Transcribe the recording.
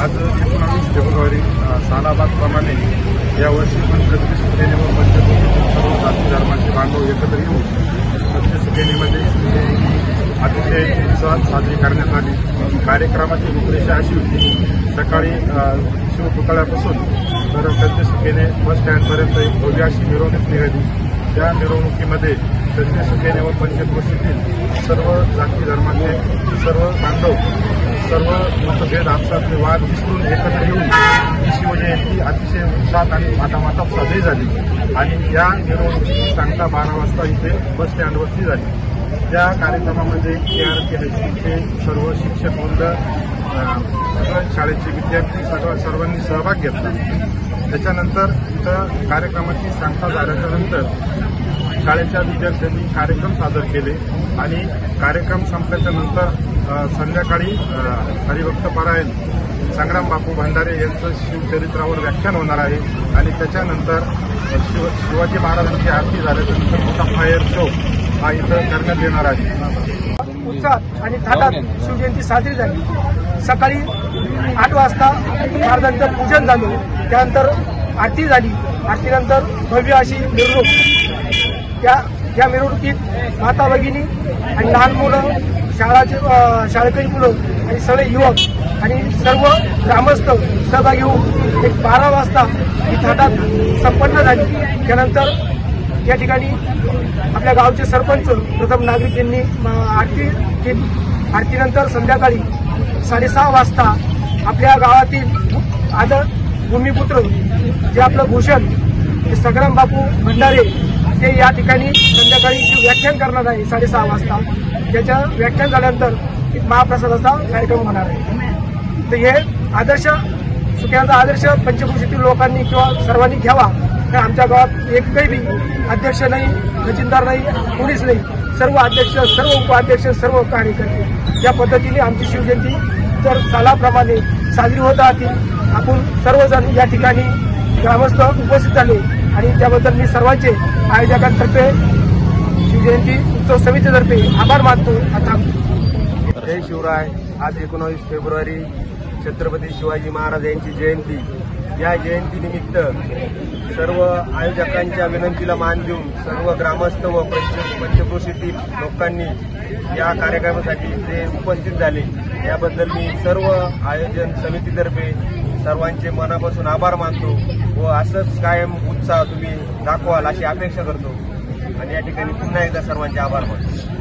आज 19 फेब्रुवारी सालाबादप्रमाणे यावर्षी पण प्रत्येक सुकेनी व पंचकृषीतील सर्व जाती धर्माचे बांधव एकत्र येऊन प्रत्येक सुकेनीमध्ये अतिशय उत्साहात साजरी करण्यात आली। कार्यक्रमाची रूपरेषा अशी होती, सकाळी शिवपुतळ्यापासून तर प्रत्येक सुकेने बस स्टँडपर्यंत एक भव्य अशी मिरवणूक निघाली। त्या मिरवणुकीमध्ये प्रत्येक सुकेने व पंचकृषीतील सर्व जाती धर्माचे सर्व बांधव सर्व मतभेद आपसातले वाद विसरून एकत्र येऊन शिवजयंती अतिशय उत्साहात आणि माटामाटात साजरी झाली आणि या मिरवणुकीची सांगता 12 वाजता इथे बस स्टँडवरती झाली। त्या कार्यक्रमामध्ये KRKHPचे सर्व शिक्षक वृंद, सगळ्या शाळेचे विद्यार्थी सर्वांनी सहभाग घेतला। त्याच्यानंतर इथं कार्यक्रमाची सांगता झाल्यानंतर शाळेच्या विद्यार्थ्यांनी कार्यक्रम सादर केले आणि कार्यक्रम संपल्याच्या नंतर संध्याकाळी हरिभक्त पारायण संग्राम बापू भंडारे यांचं शिवचरित्रावर व्याख्यान होणार आहे आणि त्याच्यानंतर शिवाजी महाराजांची आरती झाल्यानंतर मोठा फायर शो हा इथं करण्यात येणार आहे। उत्साहात आणि थाटात शिवजयंती साजरी झाली। सकाळी 8 वाजता महाराजांचं पूजन झालं, त्यानंतर आरती झाली। आरतीनंतर भव्य अशी मिरवणूक, या मिरवणुकीत माता भगिनी आणि लहान मुलं, शाळकरी मुलं आणि सगळे युवक आणि सर्व ग्रामस्थ सहभागी होऊन एक 12 वाजता ही थाटात संपन्न झाली। त्यानंतर या ठिकाणी आपल्या गावचे सरपंच प्रथम नागरिक यांनी आरती केली। आरतीनंतर संध्याकाळी 6:30 वाजता आपल्या गावातील आदर भूमिपुत्र जे आपलं भूषण संग्राम बापू भंडारे ते या ठिकाणी संध्याकाळी व्याख्यान करणार आहे 6:30 वाजता। त्याचं व्याख्यान झाल्यानंतर एक महाप्रसादाचा कार्यक्रम होणार आहे। तर हे आदर्श सुक्यांचा आदर्श पंचकृषीतील लोकांनी किंवा सर्वांनी घ्यावा। तर आमच्या गावात एकही बी अध्यक्ष नाही, खजिनदार नाही, कोणीच नाही, सर्व अध्यक्ष, सर्व उपाध्यक्ष, सर्व कार्यकर्ते या पद्धतीने आमची शिवजयंती जर सालाप्रमाणे साजरी होत राहतील। आपण सर्वजण या ठिकाणी ग्रामस्थ उपस्थित झाले आणि त्याबद्दल मी सर्वांचे आयोजकांतर्फे शिवजयंती उत्सव समितीतर्फे आभार मानतो। आता जय शिवराय। आज 19 फेब्रुवारी छत्रपती शिवाजी महाराज यांची जयंती। या जयंतीनिमित्त सर्व आयोजकांच्या विनंतीला मान देऊन सर्व ग्रामस्थ व पंचकृषीतील लोकांनी या कार्यक्रमासाठी जे उपस्थित झाले याबद्दल मी सर्व आयोजन समितीतर्फे सर्वांचे मनापासून आभार मानतो व असंच कायम उत्साह तुम्ही दाखवाल अशी अपेक्षा करतो आणि या ठिकाणी पुन्हा एकदा सर्वांचे आभार मानतो।